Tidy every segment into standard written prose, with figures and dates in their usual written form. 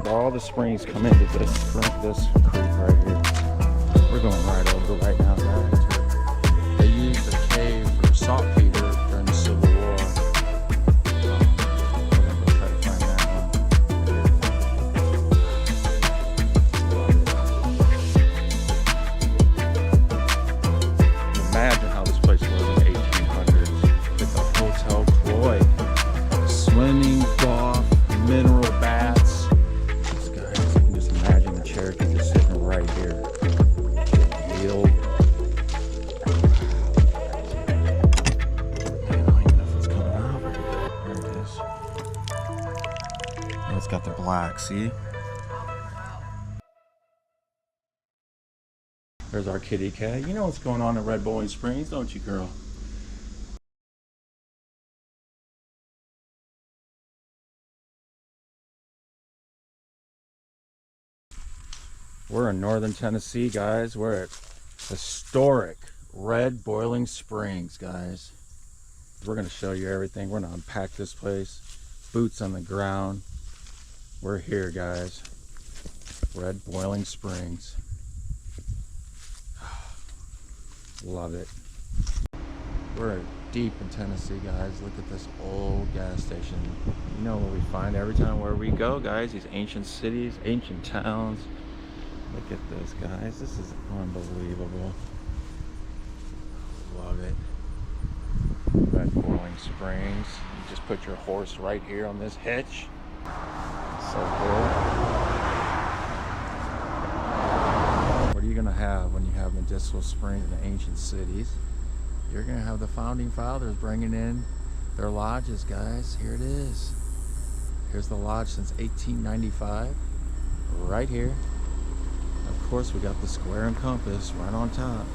All the springs come into this creek right here. We're going right over right now, guys. They used the cave for saltpeter during the Civil War. We're gonna go try to find that one. Imagine how this place was in the 1800s. With the Hotel Croy, swimming, golf, mineral baths. Guys, you can just imagine the Cherokee just sitting right here. Healed. It's got the black, see? There's our kitty cat. You know what's going on in Red Bowling Springs, don't you, girl? We're in northern Tennessee, guys. We're at historic Red Boiling Springs, guys. We're going to show you everything. We're going to unpack this place. Boots on the ground. We're here, guys. Red Boiling Springs. Love it. We're deep in Tennessee, guys. Look at this old gas station. You know what we find every time where we go, guys? These ancient cities, ancient towns. Look at this, guys. This is unbelievable. Love it. Red Boiling Springs. You just put your horse right here on this hitch. So cool. What are you going to have when you have medicinal springs in the ancient cities? You're going to have the founding fathers bringing in their lodges, guys. Here it is. Here's the lodge since 1895. Right here. Of course, we got the square and compass right on top.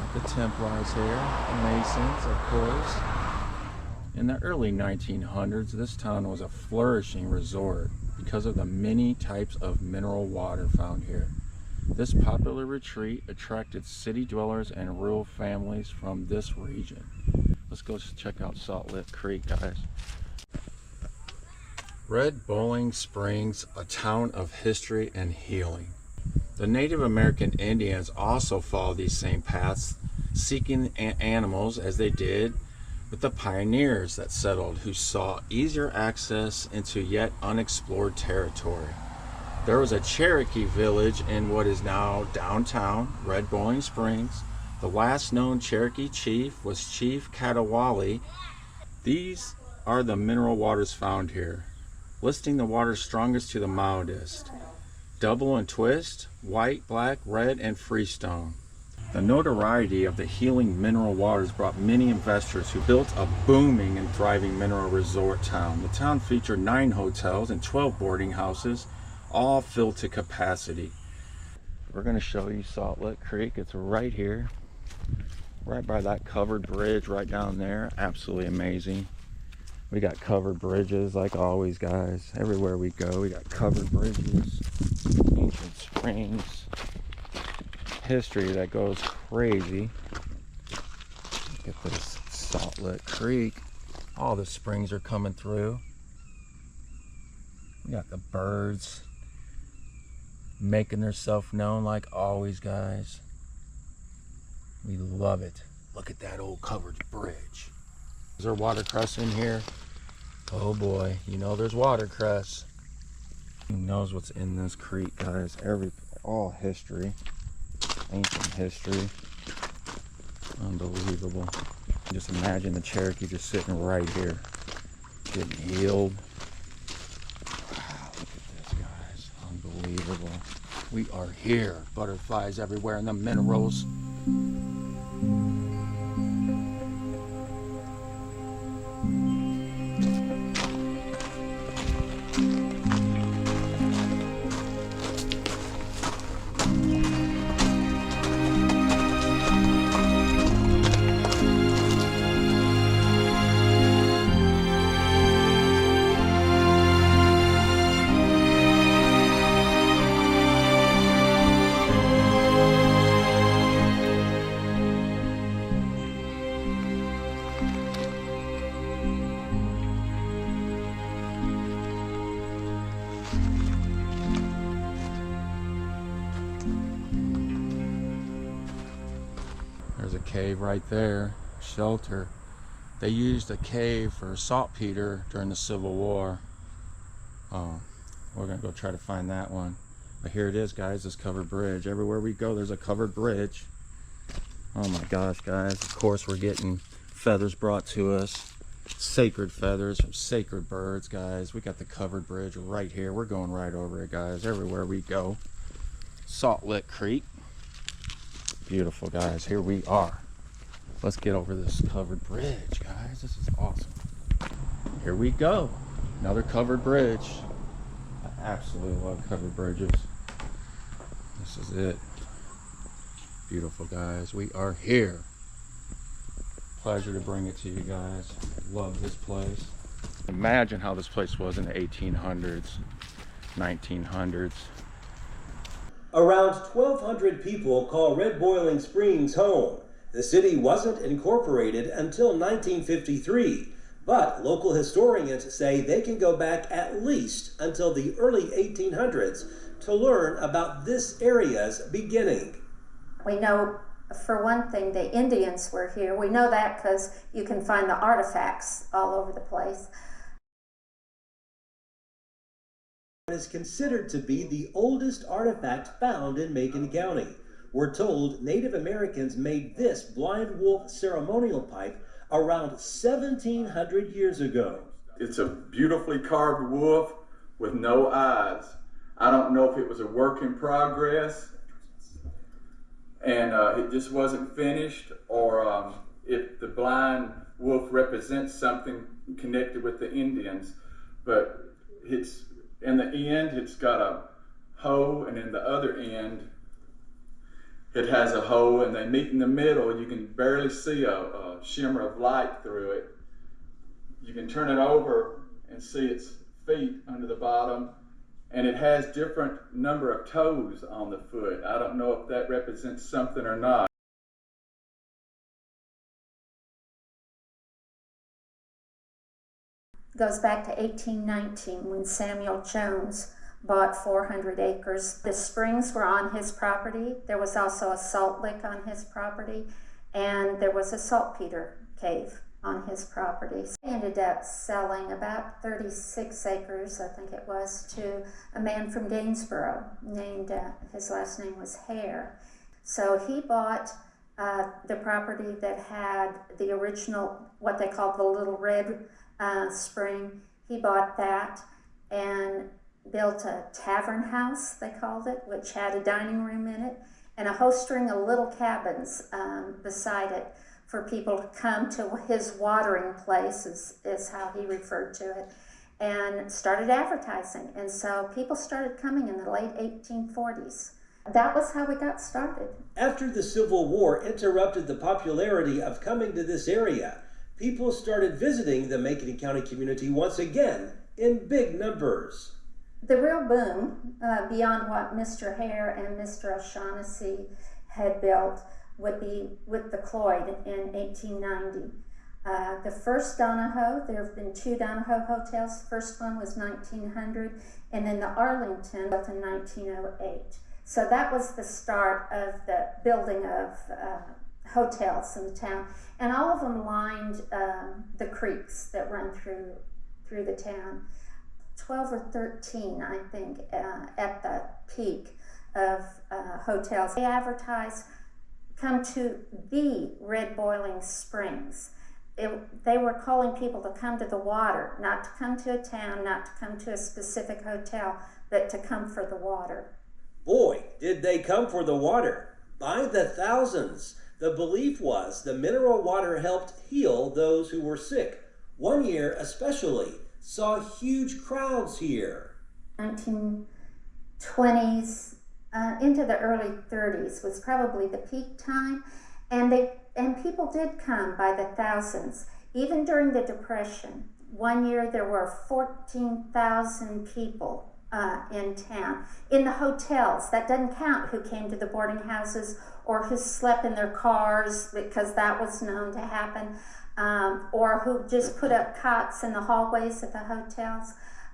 Got the Templars here, the Masons, of course. In the early 1900s, this town was a flourishing resort because of the many types of mineral water found here. This popular retreat attracted city dwellers and rural families from this region. Let's go check out Salt Lick Creek, guys. Red Bowling Springs, a town of history and healing. The Native American Indians also followed these same paths, seeking animals as they did with the pioneers that settled, who saw easier access into yet unexplored territory. There was a Cherokee village in what is now downtown Red Bowling Springs. The last known Cherokee chief was Chief Catawally. These are the mineral waters found here, listing the waters strongest to the mildest. Double and twist, white, black, red, and freestone. The notoriety of the healing mineral waters brought many investors who built a booming and thriving mineral resort town. The town featured 9 hotels and 12 boarding houses, all filled to capacity. We're going to show you Salt Lick Creek. It's right here, right by that covered bridge right down there. Absolutely amazing. We got covered bridges like always, guys. Everywhere we go, we got covered bridges, ancient springs, history that goes crazy. Look at this Salt Lick Creek. All the springs are coming through. We got the birds making themselves known like always, guys. We love it. Look at that old covered bridge. Is there watercress in here? Oh boy, you know there's watercress. Who knows what's in this creek, guys? All history, ancient history. Unbelievable. Just imagine the Cherokee just sitting right here, getting healed. Wow, look at this, guys. Unbelievable. We are here. Butterflies everywhere in the minerals. a cave right there, shelter. They used a cave for saltpeter during the Civil War. We're gonna go try to find that one. But here it is, guys, this covered bridge. Everywhere we go, there's a covered bridge. Oh my gosh, guys. Of course, we're getting feathers brought to us. Sacred feathers from sacred birds, guys. We got the covered bridge right here. We're going right over it, guys, everywhere we go. Salt Lick Creek. Beautiful, guys. Here we are. Let's get over this covered bridge, guys. This is awesome. Here we go. Another covered bridge. I absolutely love covered bridges. This is it. Beautiful, guys. We are here. Pleasure to bring it to you guys. Love this place. Imagine how this place was in the 1800s, 1900s. Around 1,200 people call Red Boiling Springs home. The city wasn't incorporated until 1953, but local historians say they can go back at least until the early 1800s to learn about this area's beginning. We know, for one thing, the Indians were here. We know that because you can find the artifacts all over the place. It is considered to be the oldest artifact found in Macon County. We're told Native Americans made this blind wolf ceremonial pipe around 1,700 years ago. It's a beautifully carved wolf with no eyes. I don't know if it was a work in progress and it just wasn't finished, or if the blind wolf represents something connected with the Indians. But it's in the end, it's got a hoe, and in the other end, it has a hoe, and they meet in the middle. You can barely see a shimmer of light through it. You can turn it over and see its feet under the bottom, and it has different number of toes on the foot. I don't know if that represents something or not. Goes back to 1819 when Samuel Jones bought 400 acres. The springs were on his property. There was also a salt lick on his property, and there was a saltpeter cave on his property. He ended up selling about 36 acres, I think it was, to a man from Gainsborough named, his last name was Hare. So he bought the property that had the original, what they called the Little Red spring. He bought that and built a tavern house, they called it, which had a dining room in it and a whole string of little cabins beside it for people to come to his watering place, is how he referred to it, and started advertising. And so people started coming in the late 1840s. That was how we got started. After the Civil War interrupted the popularity of coming to this area, people started visiting the Macon County community once again in big numbers. The real boom, beyond what Mr. Hare and Mr. O'Shaughnessy had built, would be with the Cloyd in 1890. The first Donahoe, there have been two Donahoe hotels. The first one was 1900, and then the Arlington built in 1908. So that was the start of the building of hotels in the town, and all of them lined the creeks that run through the town. 12 or 13, I think, at the peak of hotels. They advertised, come to the Red Boiling Springs. They were calling people to come to the water, not to come to a town, not to come to a specific hotel, but to come for the water. Boy, did they come for the water. By the thousands. The belief was the mineral water helped heal those who were sick. One year especially saw huge crowds here. 1920s into the early 30s was probably the peak time, and people did come by the thousands. Even during the Depression, one year there were 14,000 people in town. In the hotels, that doesn't count who came to the boarding houses or who slept in their cars, because that was known to happen, or who just put up cots in the hallways of the hotels.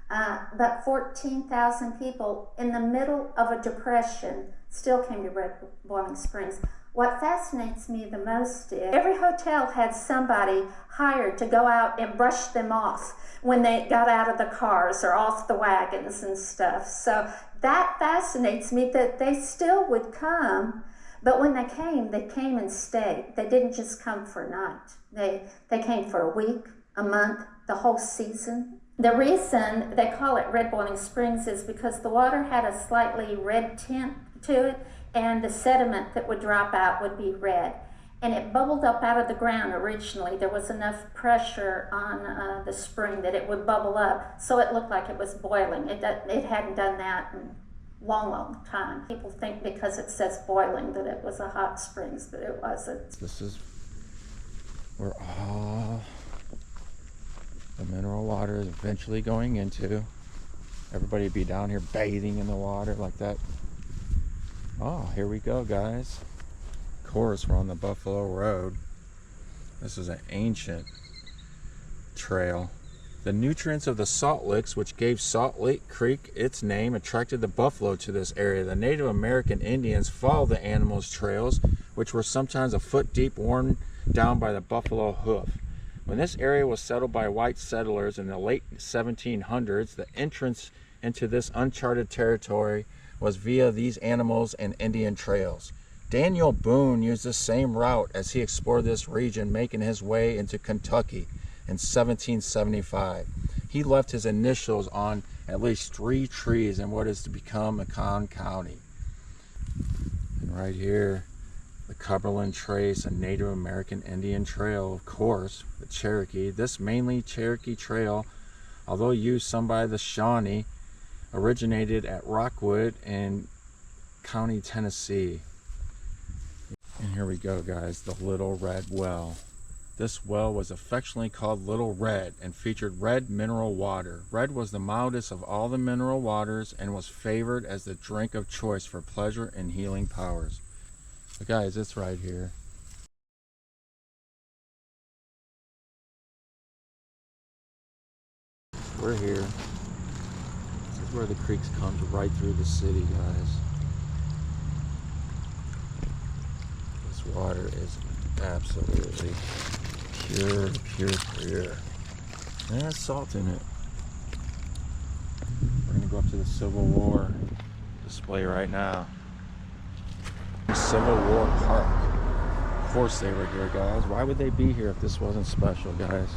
But 14,000 people in the middle of a depression still came to Red Boiling Springs. What fascinates me the most is every hotel had somebody hired to go out and brush them off when they got out of the cars or off the wagons and stuff. So that fascinates me that they still would come, but when they came and stayed. They didn't just come for a night. They came for a week, a month, the whole season. The reason they call it Red Boiling Springs is because the water had a slightly red tint to it, and the sediment that would drop out would be red. And it bubbled up out of the ground originally. There was enough pressure on the spring that it would bubble up, so it looked like it was boiling. It hadn't done that in a long, long time. People think because it says boiling that it was a hot springs, but it wasn't. This is where all the mineral water is eventually going into. Everybody would be down here bathing in the water like that. Oh, here we go, guys. Of course, we're on the Buffalo Road. This is an ancient trail. The nutrients of the salt licks, which gave Salt Lake Creek its name, attracted the buffalo to this area. The Native American Indians followed the animals' trails, which were sometimes a foot deep, worn down by the buffalo hoof. When this area was settled by white settlers in the late 1700s, the entrance into this uncharted territory was via these animals and Indian trails. Daniel Boone used the same route as he explored this region, making his way into Kentucky in 1775. He left his initials on at least 3 trees in what is to become Macon County. And right here, the Cumberland Trace, a Native American Indian trail, of course, the Cherokee. This mainly Cherokee trail, although used some by the Shawnee, originated at Rockwood in County, Tennessee. And here we go, guys, the Little Red Well. This well was affectionately called Little Red and featured red mineral water. Red was the mildest of all the mineral waters and was favored as the drink of choice for pleasure and healing powers. But guys, it's right here. We're here. This is where the creeks come right through the city, guys. This water is absolutely pure, pure. And there's salt in it. We're gonna go up to the Civil War display right now. Civil War Park. Of course they were here, guys. Why would they be here if this wasn't special, guys?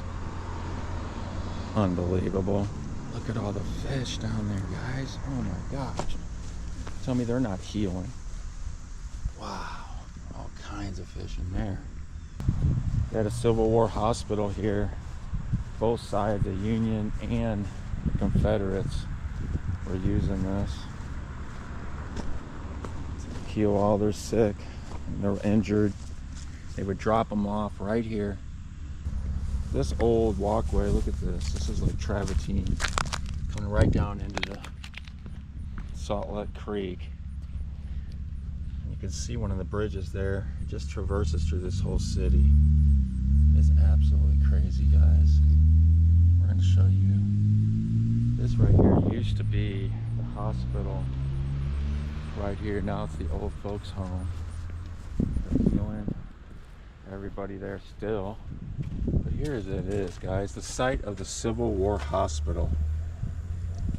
Unbelievable. Look at all the fish down there, guys. Oh my gosh. Tell me they're not healing. Wow. All kinds of fish in there. They had a Civil War hospital here. Both sides, the Union and the Confederates, were using this to heal all their sick and they're injured. They would drop them off right here. This old walkway, look at this. This is like travertine coming right down into the Salt Lake Creek. And you can see one of the bridges there. It just traverses through this whole city. It's absolutely crazy, guys. We're going to show you. This right here used to be the hospital. Right here, now it's the old folks home. They're healing everybody there still. But here it is, guys, the site of the Civil War Hospital.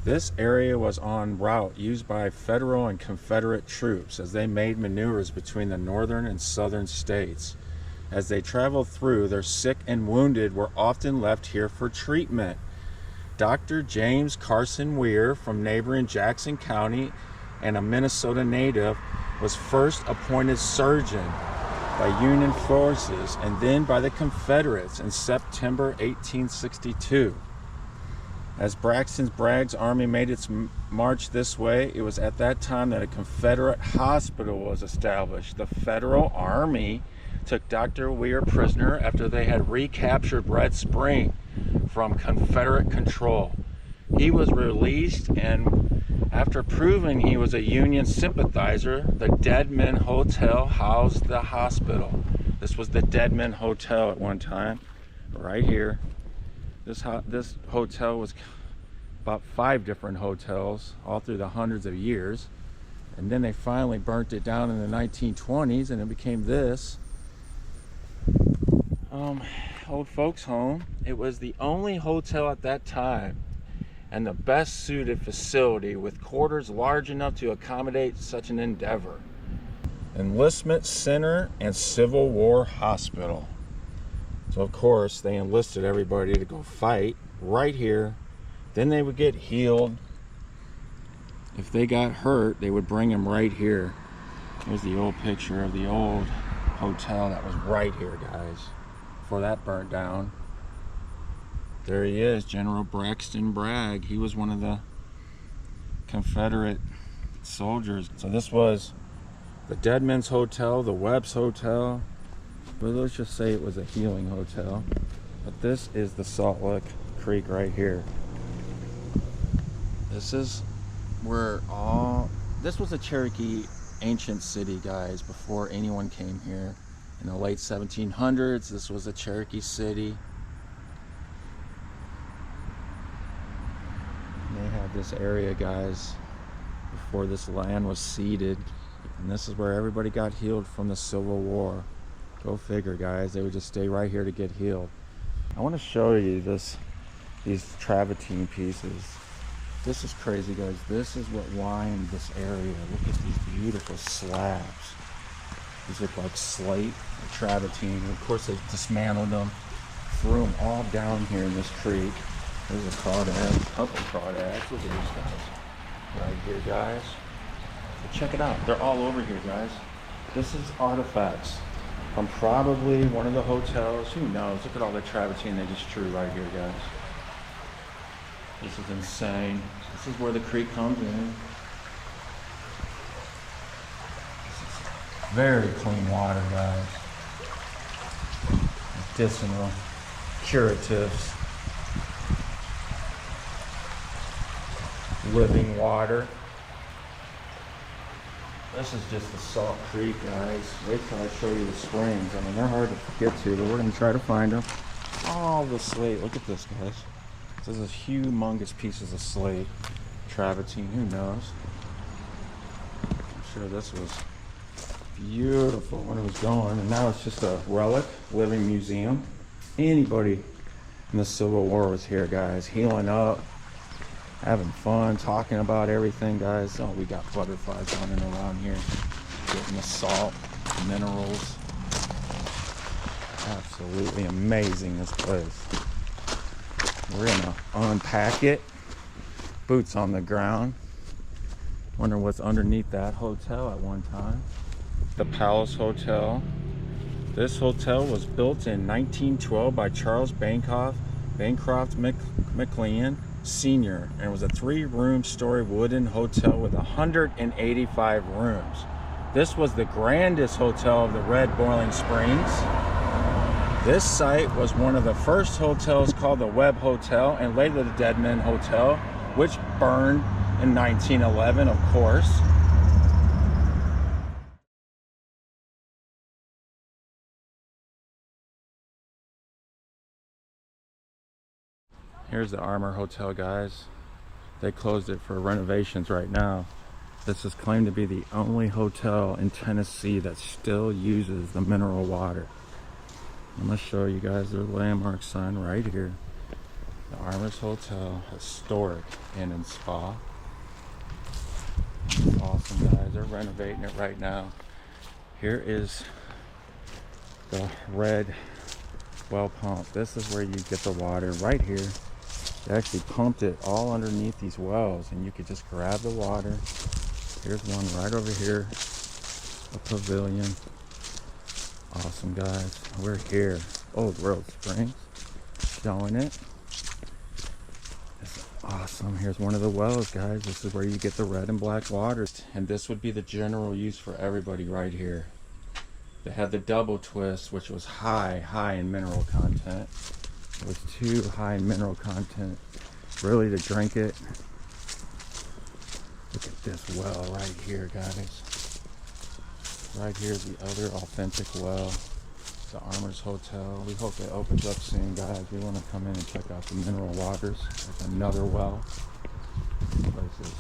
This area was en route used by Federal and Confederate troops as they made maneuvers between the northern and southern states. As they traveled through, their sick and wounded were often left here for treatment. Dr. James Carson Weir from neighboring Jackson County and a Minnesota native was first appointed surgeon by Union forces and then by the Confederates in September 1862. As Braxton Bragg's army made its march this way, it was at that time that a Confederate hospital was established. The Federal Army took Dr. Weir prisoner after they had recaptured Red Spring from Confederate control. He was released, and after proving he was a Union sympathizer, the Deadman Hotel housed the hospital. This was the Deadman Hotel at one time, right here. This hotel was about 5 different hotels all through the hundreds of years. And then they finally burnt it down in the 1920s and it became this old folks home. It was the only hotel at that time and the best suited facility with quarters large enough to accommodate such an endeavor. Enlistment Center and Civil War Hospital. So of course they enlisted everybody to go fight right here. Then they would get healed. If they got hurt, they would bring them right here. Here's the old picture of the old hotel that was right here, guys, before that burnt down. There he is, General Braxton Bragg. He was one of the Confederate soldiers. So this was the Deadman's Hotel, the Webb's Hotel, but let's just say it was a healing hotel. But this is the Salt Lick Creek right here. This is where this was a Cherokee ancient city, guys, before anyone came here. In the late 1700s, this was a Cherokee city. And they had this area, guys, before this land was ceded. And this is where everybody got healed from the Civil War. Go figure, guys. They would just stay right here to get healed. I want to show you these travertine pieces. This is crazy, guys. This is what lined this area. Look at these beautiful slabs. These look like slate or travertine. And of course, they dismantled them, threw them all down here in this creek. There's a crawdad, a couple crawdads. Look at these guys. Right here, guys. So check it out. They're all over here, guys. This is artifacts from probably one of the hotels. Who knows? Look at all the travertine they just drew right here, guys. This is insane. This is where the creek comes in. Very clean water, guys. Medicinal, curatives, living water. This is just the Salt Creek, guys. Wait till I show you the springs. I mean, they're hard to get to, but we're gonna try to find them. All the slate. Look at this, guys. This is humongous pieces of slate. Travertine, who knows? I'm sure this was beautiful when it was going, and now it's just a relic, living museum. Anybody in the Civil War was here, guys, healing up, having fun, talking about everything, guys. Oh, we got butterflies running around here, getting the salt, minerals. Absolutely amazing, this place. We're gonna unpack it. Boots on the ground. Wonder what's underneath that hotel at one time. The Palace Hotel. This hotel was built in 1912 by Charles Bancroft McLean Sr. and was a 3-story wooden hotel with 185 rooms. This was the grandest hotel of the Red Boiling Springs. This site was one of the first hotels called the Webb Hotel and later the Deadman Hotel, which burned in 1911, of course. Here's the Armour Hotel, guys. They closed it for renovations right now. This is claimed to be the only hotel in Tennessee that still uses the mineral water. I'm going to show you guys their landmark sign right here. The Armour's Hotel, historic inn and spa. Awesome, guys. They're renovating it right now. Here is the red well pump. This is where you get the water right here. They actually pumped it all underneath these wells, and you could just grab the water. Here's one right over here, a pavilion. Awesome, guys. We're here, Old Road Springs, showing it. This is awesome. Here's one of the wells, guys. This is where you get the red and black water, and this would be the general use for everybody right here. They had the double twist, which was high in mineral content. It was too high in mineral content really to drink it. Look at this well right here, guys. Right here's the other authentic well, the Armour's Hotel. We hope it opens up soon, guys. We want to come in and check out the mineral waters. There's another well. This place is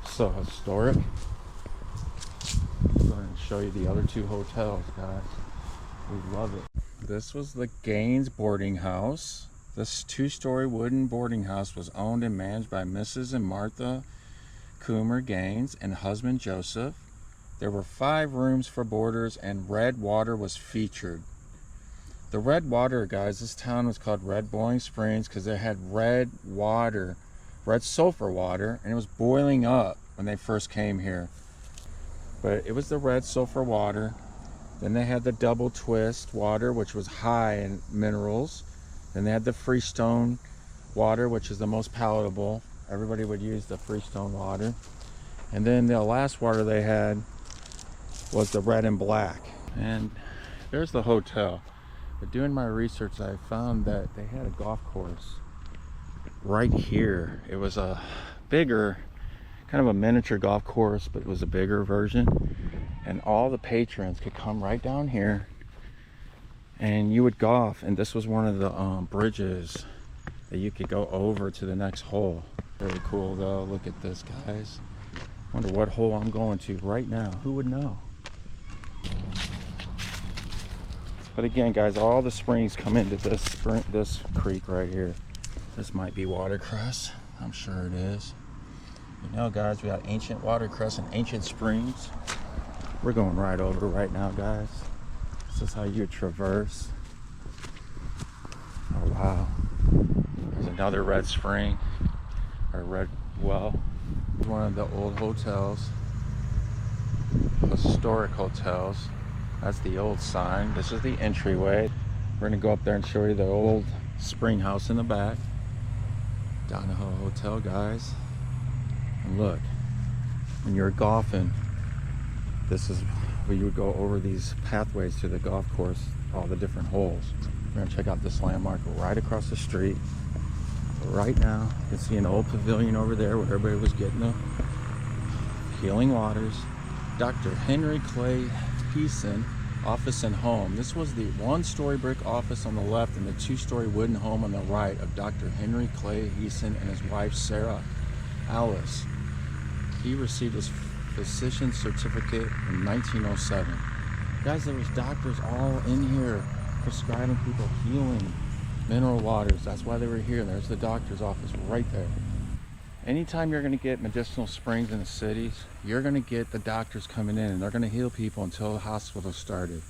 so historic. I'll go ahead and show you the other two hotels, guys. We love it. This was the Gaines boarding house. This two-story wooden boarding house was owned and managed by Mrs. and Martha Coomer Gaines and husband Joseph. There were 5 rooms for boarders, and red water was featured. The red water, guys, this town was called Red Boiling Springs because they had red water, red sulfur water, and it was boiling up when they first came here. But it was the red sulfur water. Then they had the double twist water, which was high in minerals. Then they had the freestone water, which is the most palatable. Everybody would use the freestone water. And then the last water they had was the red and black. And there's the hotel. But doing my research, I found that they had a golf course right here. It was a bigger, kind of a miniature golf course, but it was a bigger version. And all the patrons could come right down here and you would golf, and this was one of the bridges that you could go over to the next hole. Very cool though. Look at this, guys. Wonder what hole I'm going to right now. Who would know? But again, guys, all the springs come into this creek right here. This might be watercress. I'm sure it is. You know, guys, we got ancient watercress and ancient springs. We're going right over right now, guys. This is how you traverse. Oh wow. There's another red spring, or red well. One of the old hotels, historic hotels. That's the old sign. This is the entryway. We're gonna go up there and show you the old spring house in the back. Donahoe Hotel, guys. And look, when you're golfing, this is where you would go over these pathways to the golf course, all the different holes. We're gonna check out this landmark right across the street. Right now, you can see an old pavilion over there where everybody was getting the healing waters. Dr. Henry Clay Heeson office and home. This was the 1-story brick office on the left and the 2-story wooden home on the right of Dr. Henry Clay Heeson and his wife Sarah Alice. He received his physician's certificate in 1907. Guys, there was doctors all in here prescribing people healing mineral waters. That's why they were here. There's the doctor's office right there. Anytime you're going to get medicinal springs in the cities, you're going to get the doctors coming in and they're going to heal people until the hospital started.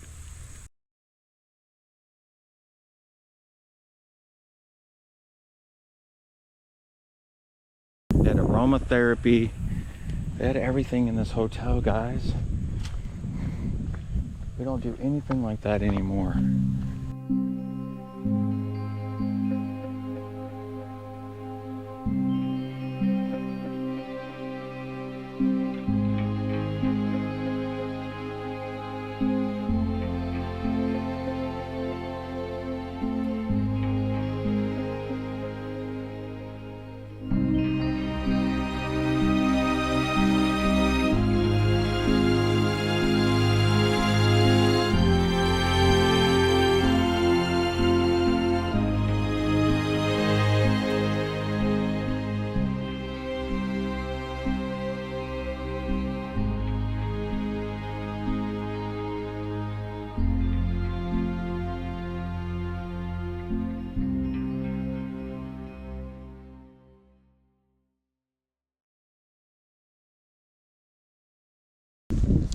They had aromatherapy. They had everything in this hotel, guys. We don't do anything like that anymore.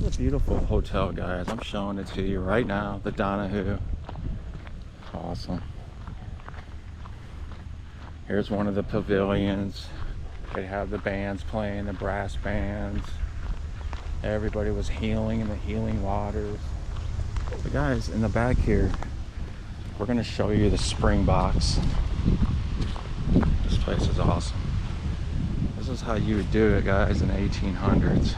It's a beautiful hotel, guys. I'm showing it to you right now. The Donahoe. Awesome. Here's one of the pavilions. They have the bands playing, the brass bands. Everybody was healing in the healing waters. But guys, in the back here, we're going to show you the spring box. This place is awesome. This is how you would do it, guys, in the 1800s.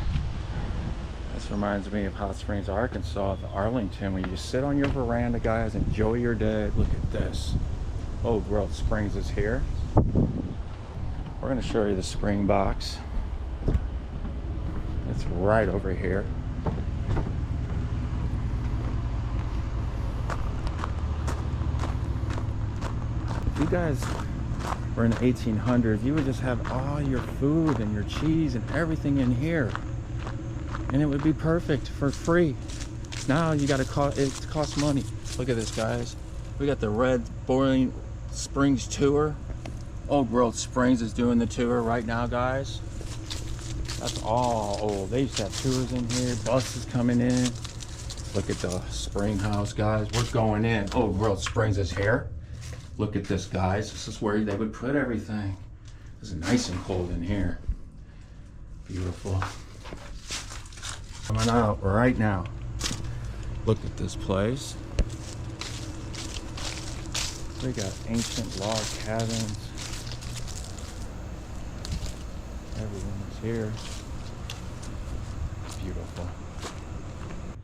This reminds me of Hot Springs, Arkansas, the Arlington, when you sit on your veranda, guys, enjoy your day. Look at this. Old Growth Springs is here. We're going to show you the spring box. It's right over here. If you guys were in the 1800s, you would just have all your food and your cheese and everything in here. and it would be perfect for free. Now you gotta it costs money. Look at this, guys. We got the Red Boiling Springs tour. Old World Springs is doing the tour right now, guys. That's all old. They used to have tours in here, buses coming in. Look at the spring house, guys. We're going in. Old World Springs is here. Look at this, guys. This is where they would put everything. It's nice and cold in here. Beautiful. Coming out right now. Look at this place. We got ancient log cabins. Everyone is here. Beautiful.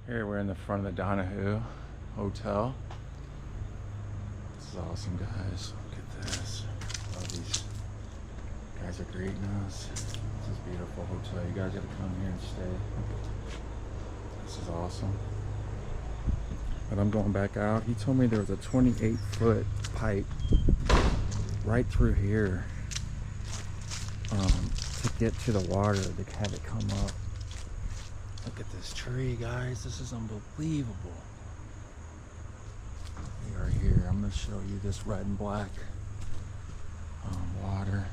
Here we're in the front of the Donahue Hotel. This is awesome, guys. Look at this. Love these guys are greeting us. This is a beautiful hotel. You guys gotta come here and stay. This is awesome. But I'm going back out. He told me there was a 28-foot pipe right through here to get to the water, to have it come up. Look at this tree, guys. This is unbelievable. We are here. I'm going to show you this red and black water.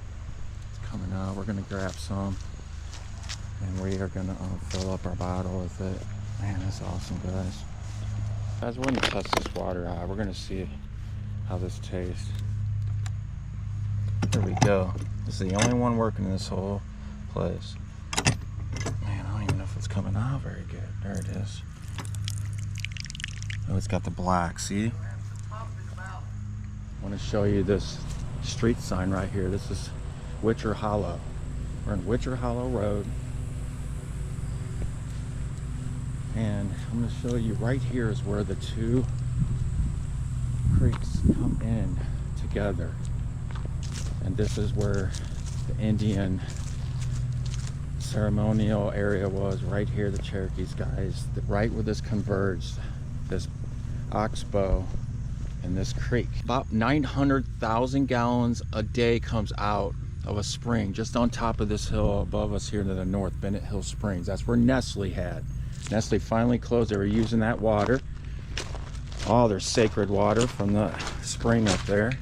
It's coming out. We're going to grab some, and we are going to fill up our bottle with it. Man, that's awesome, guys. Guys, we're going to test this water out. We're going to see how this tastes. There we go. This is the only one working in this whole place. Man, I don't even know if it's coming out very good. There it is. Oh, it's got the black, see? I want to show you this street sign right here. This is Witcher Hollow. We're in Witcher Hollow Road. And I'm going to show you right here is where the two creeks come in together. And this is where the Indian ceremonial area was, right here, the Cherokees, guys. Right where this converged, this oxbow and this creek. About 900,000 gallons a day comes out of a spring just on top of this hill above us here to the north, Bennett Hill Springs. That's where Nestle had. Nestle finally closed. They were using that water, all their sacred water from the spring up there.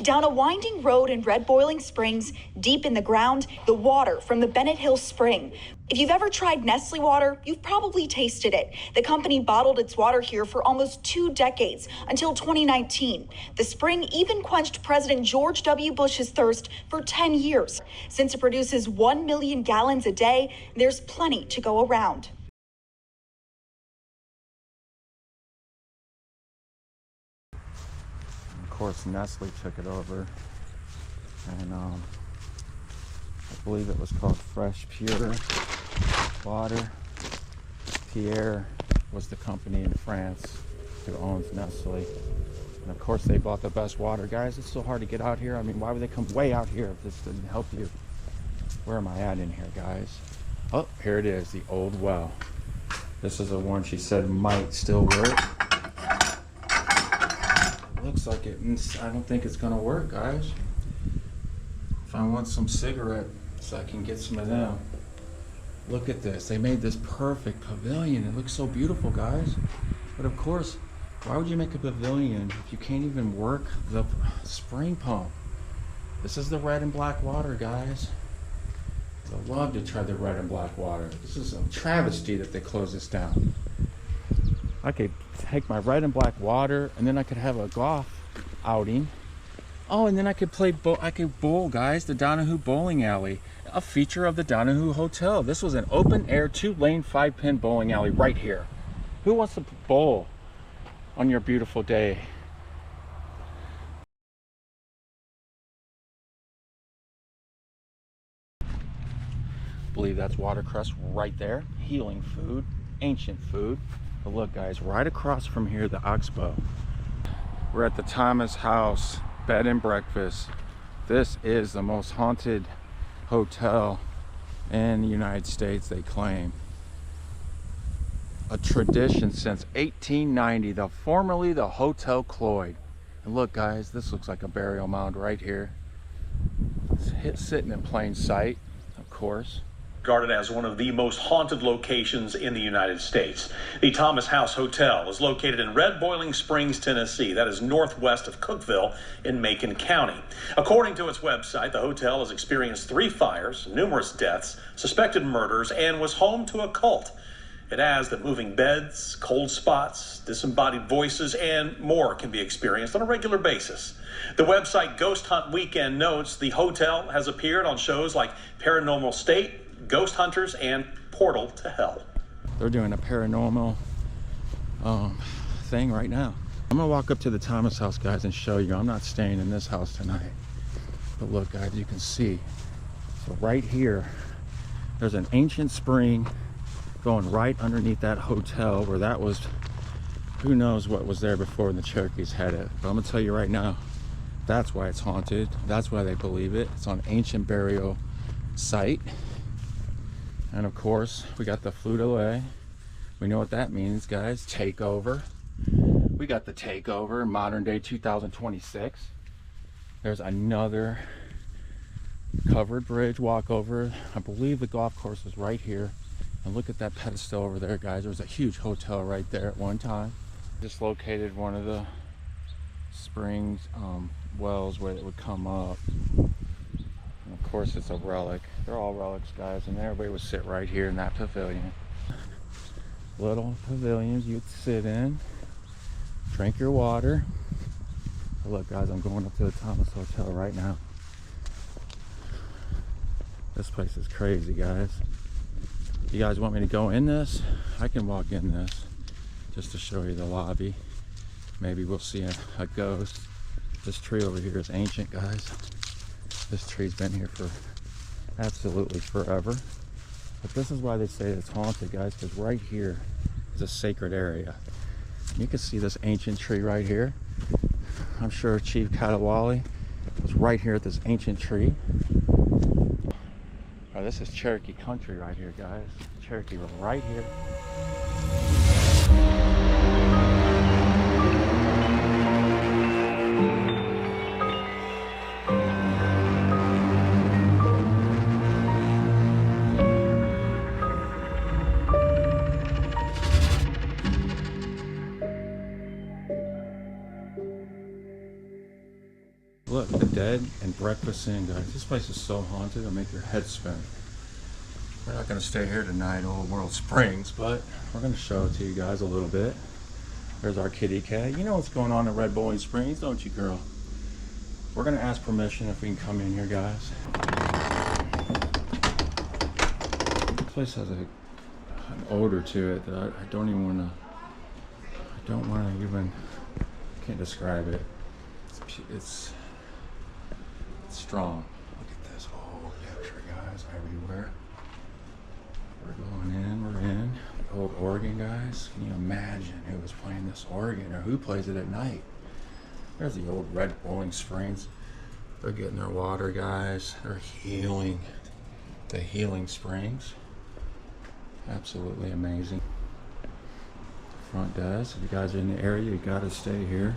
Down a winding road in Red Boiling Springs, deep in the ground, the water from the Bennett Hill Spring. If you've ever tried Nestle water, you've probably tasted it. The company bottled its water here for almost 2 decades, until 2019. The spring even quenched President George W. Bush's thirst for 10 years. Since it produces 1 million gallons a day, there's plenty to go around. Of course, Nestle took it over, and I believe it was called Fresh Pure Water. Pierre was the company in France who owns Nestle, and of course they bought the best water. Guys, it's so hard to get out here. I mean, why would they come way out here if this didn't help you? Where am I at in here, guys? Oh, here it is, the old well. This is the one she said might still work. Looks like it. I don't think it's gonna work, guys. If I want some cigarettes, I can get some of them. Look at this. They made this perfect pavilion. It looks so beautiful, guys. But of course, why would you make a pavilion if you can't even work the spring pump? This is the red and black water, guys. I'd love to try the red and black water. This is a travesty that they closed this down. I could take my red and black water, and then I could have a golf outing. Oh, and then I could play bowl, guys, the Donahue Bowling Alley, a feature of the Donahue Hotel. This was an open-air 2-lane 5-pin bowling alley right here. Who wants to bowl on your beautiful day? I believe that's watercress right there. Healing food, ancient food. But look, guys, right across from here, the Oxbow. We're at the Thomas House Bed and Breakfast. This is the most haunted hotel in the United States, they claim. A tradition since 1890, formerly the Hotel Cloyd. And look, guys, this looks like a burial mound right here. It's sitting in plain sight, of course. regarded as one of the most haunted locations in the United States. The Thomas House Hotel is located in Red Boiling Springs, Tennessee. That is northwest of Cookeville in Macon County. According to its website, the hotel has experienced 3 fires, numerous deaths, suspected murders, and was home to a cult. It adds that moving beds, cold spots, disembodied voices, and more can be experienced on a regular basis. The website Ghost Hunt Weekend notes the hotel has appeared on shows like Paranormal State, Ghost Hunters, and Portal to Hell. They're doing a paranormal thing right now. I'm gonna walk up to the Thomas house, guys, and show you. I'm not staying in this house tonight. But look, guys, you can see. So right here, there's an ancient spring going right underneath that hotel where that was, who knows what was there before the Cherokees had it. But I'm gonna tell you right now, that's why it's haunted. That's why they believe it. It's on ancient burial site. And of course, we got the fleur de lis. We know what that means, guys. Takeover. We got the takeover, modern day 2026. There's another covered bridge walkover. I believe the golf course is right here. And look at that pedestal over there, guys. There was a huge hotel right there at one time. Just located one of the springs wells where it would come up. And of course, it's a relic. They're all relics, guys, and everybody would sit right here in that pavilion. Little pavilions you'd sit in, drink your water. But look, guys, I'm going up to the Thomas Hotel right now. This place is crazy, guys. You guys want me to go in this? I can walk in this just to show you the lobby. Maybe we'll see a ghost. This tree over here is ancient, guys. This tree's been here for absolutely forever. But this is why they say it's haunted, guys, because right here is a sacred area. You can see this ancient tree right here. I'm sure Chief Katawali was right here at this ancient tree. Oh, this is Cherokee country right here, guys. Cherokee right here. Look, the Dead and Breakfast Inn, guys. This place is so haunted, it'll make your head spin. We're not going to stay here tonight, Old World Springs, but we're going to show it to you guys a little bit. There's our kitty cat. You know what's going on in Red Boiling Springs, don't you, girl? We're going to ask permission if we can come in here, guys. This place has an odor to it that I don't even want to, can't describe it. It's strong. Look at this old picture, guys, everywhere. We're going in, we're in. The old organ, guys. Can you imagine who was playing this organ or who plays it at night? There's the old Red Boiling Springs. They're getting their water, guys. They're healing. The healing springs. Absolutely amazing. The front desk. If you guys are in the area, you gotta stay here.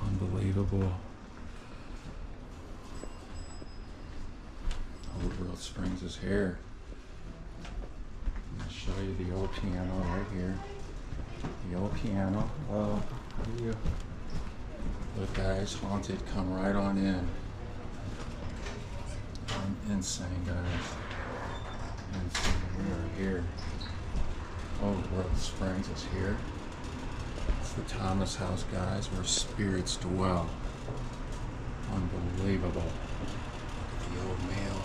Unbelievable. Old World Springs is here. I'm going to show you the old piano right here. The old piano. Oh, how do you? Look, guys, haunted. Come right on in. Insane, guys. Insane. We are here. Old World Springs is here. It's the Thomas house, guys, where spirits dwell. Unbelievable. Look at the old mail.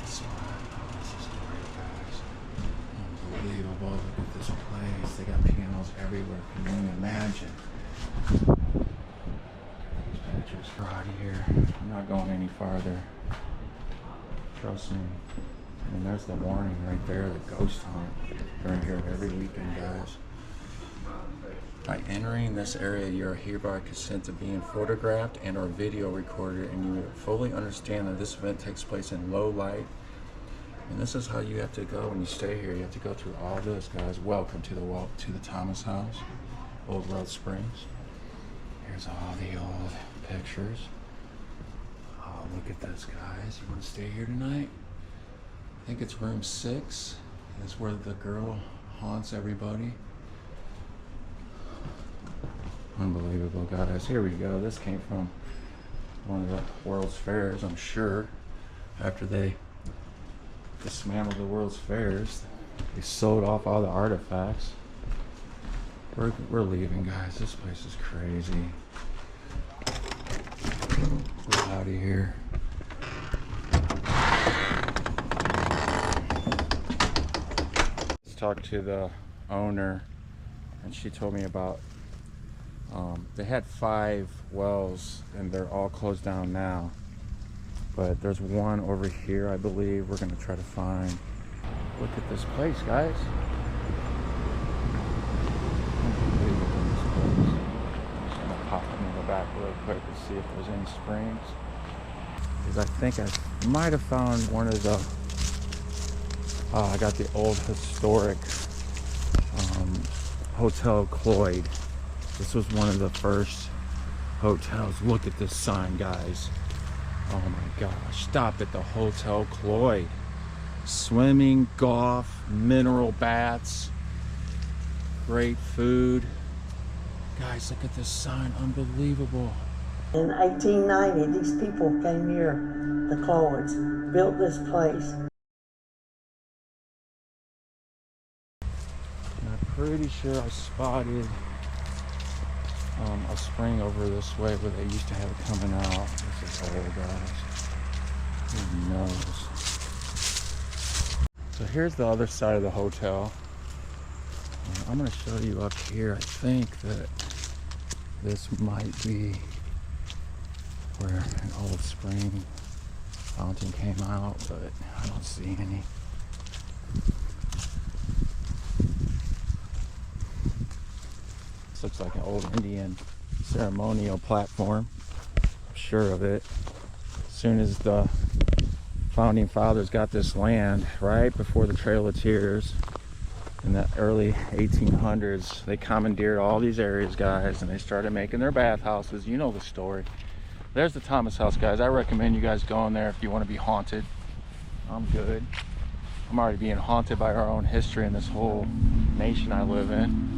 This is great, guys. Unbelievable. Look at this place. They got pianos everywhere. Can you imagine? These pictures are out of here. I'm not going any farther. Trust me. And there's the warning right there, the ghost hunt. They're in here every weekend, guys. By entering this area, you are hereby consent to being photographed and or video recorded, and you fully understand that this event takes place in low light. And this is how you have to go when you stay here. You have to go through all this, guys. Welcome to the Thomas house, Old World Springs. Here's all the old pictures. Oh, Look at this, guys. You want to stay here tonight? I think it's room 6. That's where the girl haunts everybody. Unbelievable, guys. Here we go. This came from one of the World's Fairs, I'm sure. After they dismantled the World's Fairs, they sold off all the artifacts. We're leaving, guys. This place is crazy. We're out of here. Let's talk to the owner, and she told me about they had 5 wells and they're all closed down now, but there's one over here I believe we're gonna try to find. Look at this place, guys. Unbelievable, this place. I'm just gonna pop in the back real quick to see if there's any springs, because I think I might have found one of the I got the old historic Hotel Cloyd. This was one of the first hotels. Look at this sign, guys. Oh my gosh. Stop at the Hotel Cloyd. Swimming, golf, mineral baths, great food. Guys, look at this sign. Unbelievable. In 1890, these people came here, the Cloyds, built this place. And I'm pretty sure I spotted a spring over this way where they used to have it coming out. This is old, guys. Who knows? So here's the other side of the hotel. I'm going to show you up here. I think that this might be where an old spring fountain came out, but I don't see any. This looks like an old Indian ceremonial platform. I'm sure of it. As soon as the founding fathers got this land, right before the Trail of Tears in the early 1800s, they commandeered all these areas, guys, and they started making their bathhouses. You know the story. There's the Thomas House, guys. I recommend you guys going there if you want to be haunted. I'm good. I'm already being haunted by our own history and this whole nation I live in.